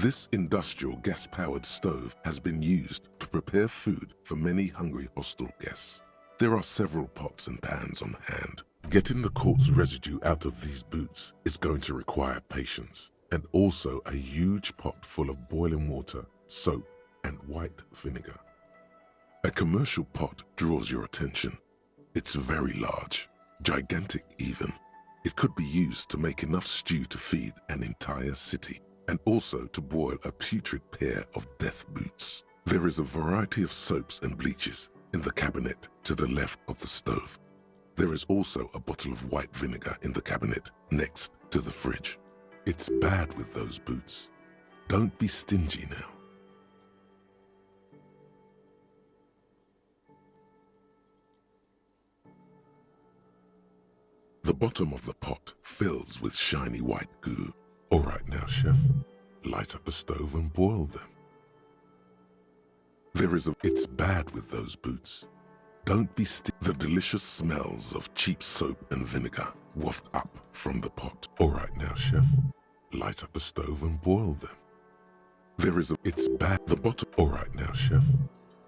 This industrial gas-powered stove has been used to prepare food for many hungry hostel guests. There are several pots and pans on hand. Getting the corpse residue out of these boots is going to require patience, and also a huge pot full of boiling water, soap, and white vinegar. A commercial pot draws your attention. It's very large, gigantic even. It could be used to make enough stew to feed an entire city, and also to boil a putrid pair of death boots. There is a variety of soaps and bleaches in the cabinet to the left of the stove. There is also a bottle of white vinegar in the cabinet next to the fridge. It's bad with those boots. Don't be stingy now. The bottom of the pot fills with shiny white goo. All right now, chef, light up the stove and boil them. It's bad with those boots. Don't be The delicious smells of cheap soap and vinegar waft up from the pot. All right now, chef, light up the stove and boil them. It's bad. The bottom. All right now, chef,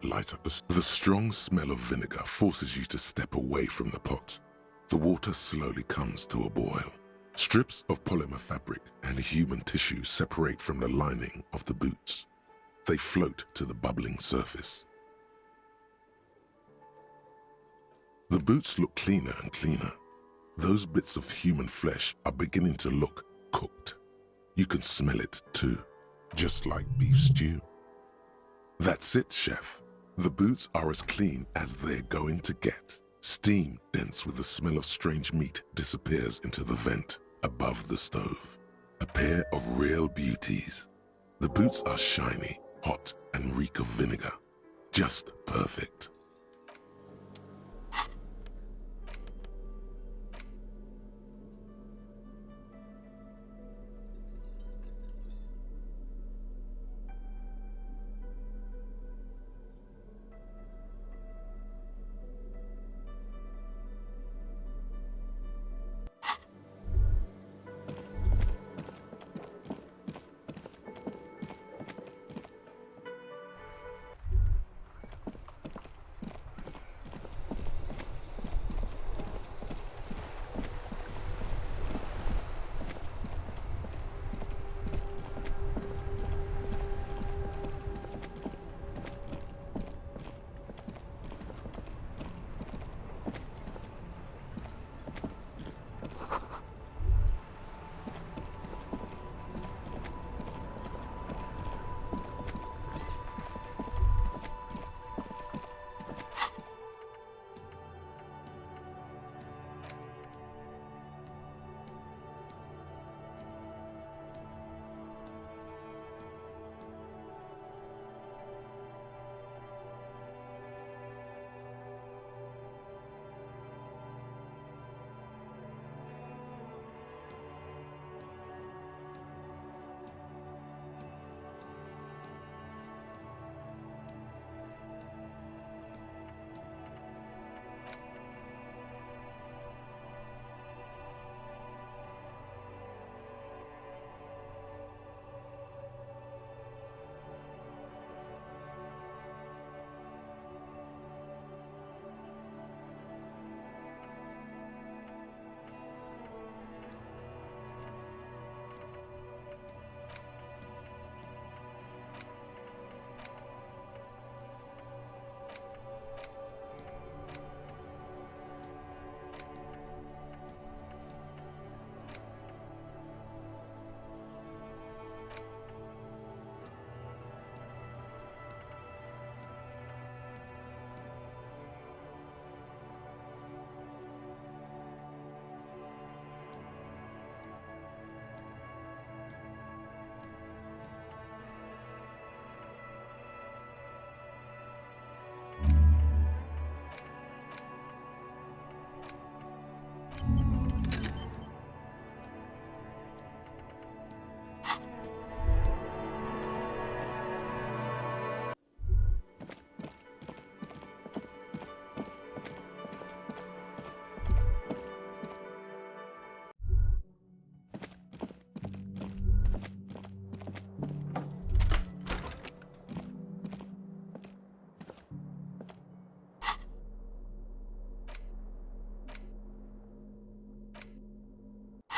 light up the strong smell of vinegar forces you to step away from the pot. The water slowly comes to a boil. Strips of polymer fabric and human tissue separate from the lining of the boots. They float to the bubbling surface. The boots look cleaner and cleaner. Those bits of human flesh are beginning to look cooked. You can smell it too, just like beef stew. That's it, chef. The boots are as clean as they're going to get. Steam, dense with the smell of strange meat, disappears into the vent above the stove. A pair of real beauties. The boots are shiny, hot, and reek of vinegar. Just perfect.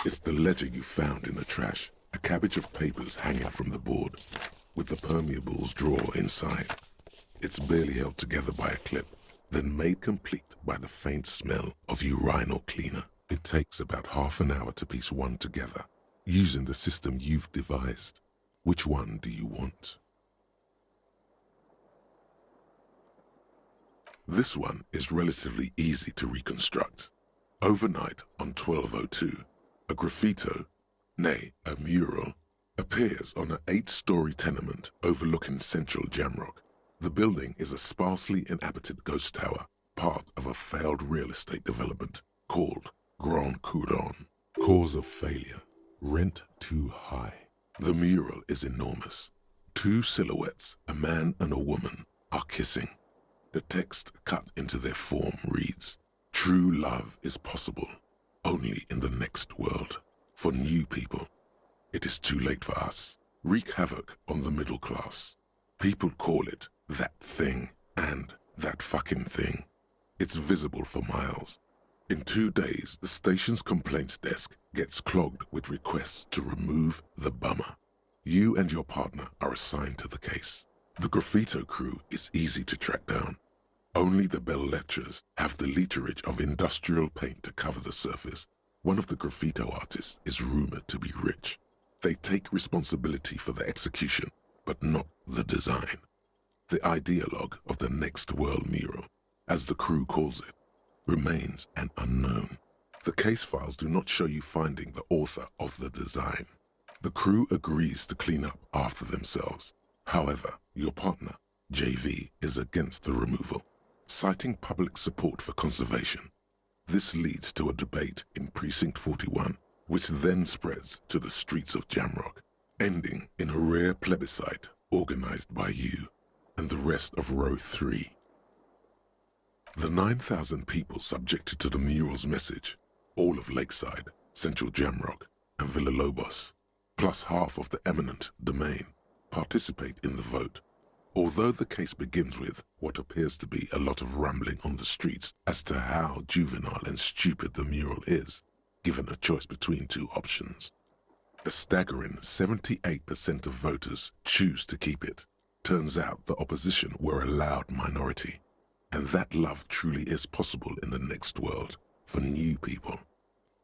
It's the ledger you found in the trash, a cabbage of papers hanging from the board, with the permeables drawer inside. It's barely held together by a clip, then made complete by the faint smell of urinal cleaner. It takes about half an hour to piece one together, using the system you've devised. Which one do you want? This one is relatively easy to reconstruct. Overnight on 1202, a graffito, nay, a mural, appears on an 8-story tenement overlooking central Jamrock. The building is a sparsely inhabited ghost tower, part of a failed real estate development called Grand Couronne. Cause of failure: rent too high. The mural is enormous. 2 silhouettes, a man and a woman, are kissing. The text cut into their form reads, "True love is possible, only in the next world. For new people, it is too late for us. Wreak havoc on the middle class. People call it that thing and that fucking thing. It's visible for miles. In 2 days, the station's complaints desk gets clogged with requests to remove the bummer. You and your partner are assigned to the case. The graffito crew is easy to track down. Only the belles-lettres have the literage of industrial paint to cover the surface. One of the graffito artists is rumored to be rich. They take responsibility for the execution, but not the design. The ideologue of the Next World mural, as the crew calls it, remains an unknown. The case files do not show you finding the author of the design. The crew agrees to clean up after themselves. However, your partner, JV, is against the removal, citing public support for conservation. This leads to a debate in Precinct 41, which then spreads to the streets of Jamrock, ending in a rare plebiscite organized by you and the rest of Row 3. The 9,000 people subjected to the mural's message, all of Lakeside, Central Jamrock, and Villalobos, plus half of the eminent domain, participate in the vote. Although the case begins with what appears to be a lot of rambling on the streets as to how juvenile and stupid the mural is, given a choice between 2 options. A staggering 78% of voters choose to keep it. Turns out the opposition were a loud minority, and that love truly is possible in the next world for new people,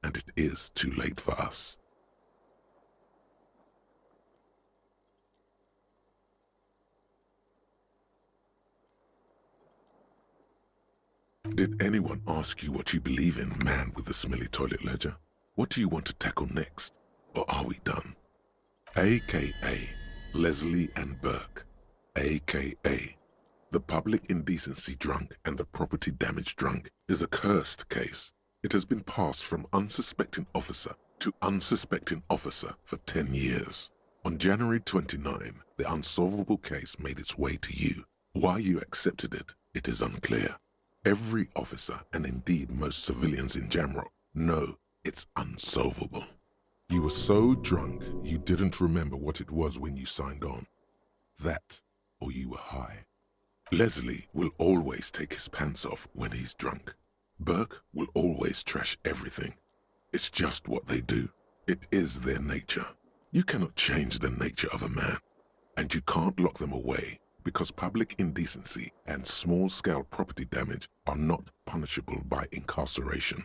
and it is too late for us. Did anyone ask you what you believe in, man with the smelly toilet ledger? What do you want to tackle next? Or are we done? AKA Leslie and Burke, AKA the public indecency drunk and the property damage drunk, is a cursed case. It has been passed from unsuspecting officer to unsuspecting officer for 10 years. On January 29, the unsolvable case made its way to you. Why you accepted it, it is unclear. Every officer, and indeed most civilians in Jamrock, know it's unsolvable. You were so drunk you didn't remember what it was when you signed on. That, or you were high. Leslie will always take his pants off when he's drunk. Burke will always trash everything. It's just what they do. It is their nature. You cannot change the nature of a man, and you can't lock them away because public indecency and small-scale property damage are not punishable by incarceration.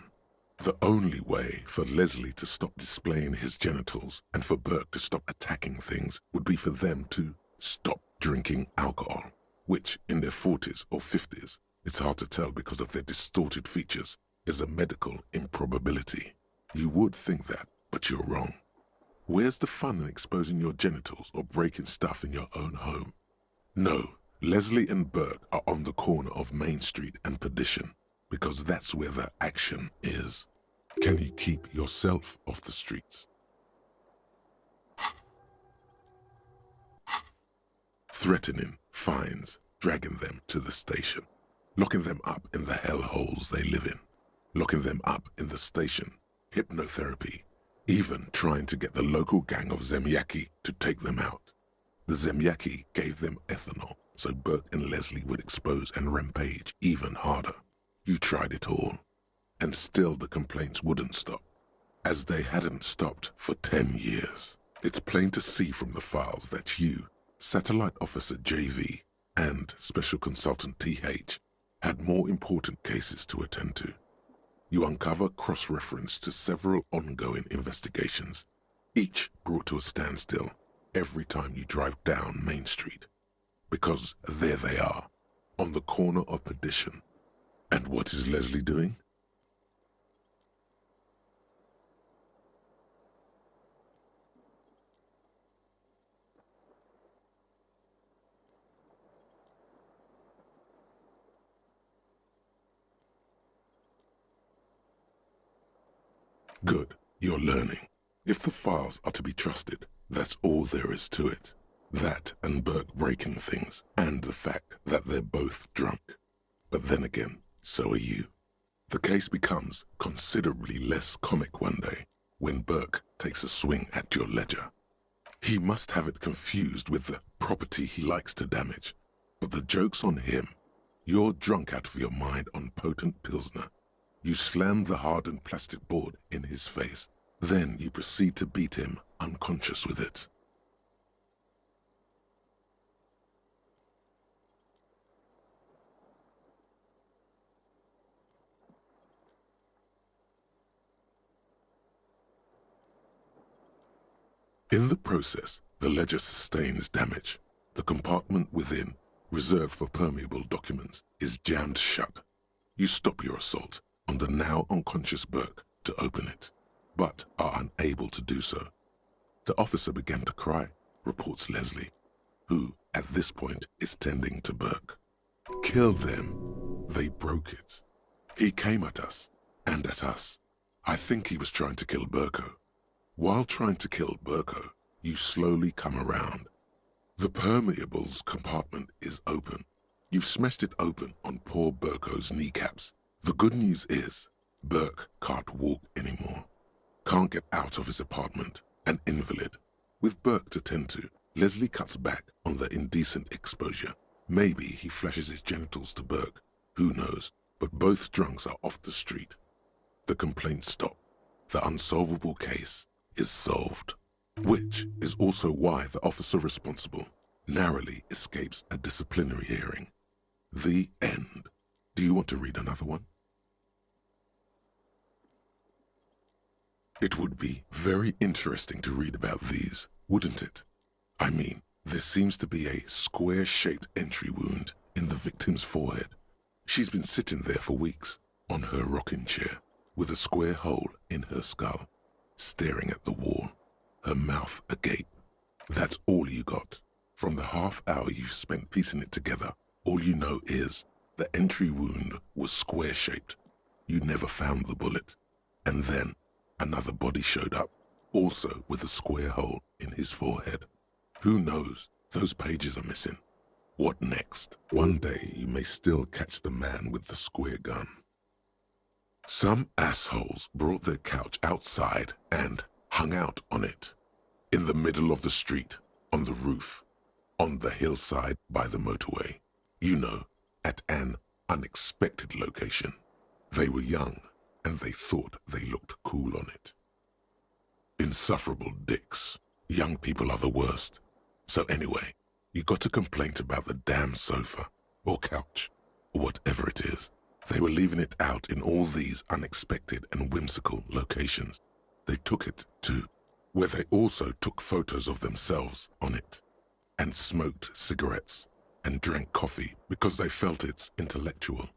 The only way for Leslie to stop displaying his genitals and for Burke to stop attacking things would be for them to stop drinking alcohol, which in their 40s or 50s, it's hard to tell because of their distorted features, is a medical improbability. You would think that, but you're wrong. Where's the fun in exposing your genitals or breaking stuff in your own home? No, Leslie and Burke are on the corner of Main Street and Perdition, because that's where the action is. Can you keep yourself off the streets? Threatening, fines, dragging them to the station, locking them up in the hellholes they live in, locking them up in the station, hypnotherapy, even trying to get the local gang of Zemyaki to take them out. The Zemyaki gave them ethanol, so Burke and Leslie would expose and rampage even harder. You tried it all, and still the complaints wouldn't stop. as they hadn't stopped for 10 years. It's plain to see from the files that you, Satellite Officer JV, and Special Consultant TH had more important cases to attend to. You uncover cross-reference to several ongoing investigations, each brought to a standstill every time you drive down Main Street. Because there they are, on the corner of Perdition. And what is Leslie doing? Good, you're learning. If the files are to be trusted, that's all there is to it. That and Burke breaking things, and the fact that they're both drunk. But then again, so are you. The case becomes considerably less comic one day when Burke takes a swing at your ledger. He must have it confused with the property he likes to damage. But the joke's on him. You're drunk out of your mind on potent Pilsner. You slam the hardened plastic board in his face. Then you proceed to beat him unconscious with it. In the process, the ledger sustains damage. The compartment within, reserved for permeable documents, is jammed shut. You stop your assault on the now unconscious Burke to open it, but are unable to do so. The officer began to cry, reports Leslie, who, at this point, is tending to Burke. Kill them. They broke it. He came at us, and at us. I think he was trying to kill Burko. While trying to kill Burko, you slowly come around. The permeables compartment is open. You've smashed it open on poor Burko's kneecaps. The good news is, Burke can't walk anymore. Can't get out of his apartment, an invalid. With Burke to tend to, Leslie cuts back on the indecent exposure. Maybe he flashes his genitals to Burke. Who knows? But both drunks are off the street. The complaints stop. The unsolvable case is solved. Which is also why the officer responsible narrowly escapes a disciplinary hearing. The end. Do you want to read another one? It would be very interesting to read about these, wouldn't it? I mean, there seems to be a square-shaped entry wound in the victim's forehead. She's been sitting there for weeks, on her rocking chair, with a square hole in her skull, staring at the wall, her mouth agape. That's all you got. From the half hour you spent piecing it together, all you know is the entry wound was square-shaped. You never found the bullet. And then another body showed up, also with a square hole in his forehead. Who knows? Those pages are missing. What next? One day you may still catch the man with the square gun. Some assholes brought their couch outside and hung out on it. In the middle of the street, on the roof, on the hillside by the motorway. You know, at an unexpected location. They were young, and they thought they looked cool on it. Insufferable dicks. Young people are the worst. So anyway, you got a complaint about the damn sofa, or couch, or whatever it is. They were leaving it out in all these unexpected and whimsical locations. They took it to, where they also took photos of themselves on it, and smoked cigarettes, and drank coffee because they felt it's intellectual.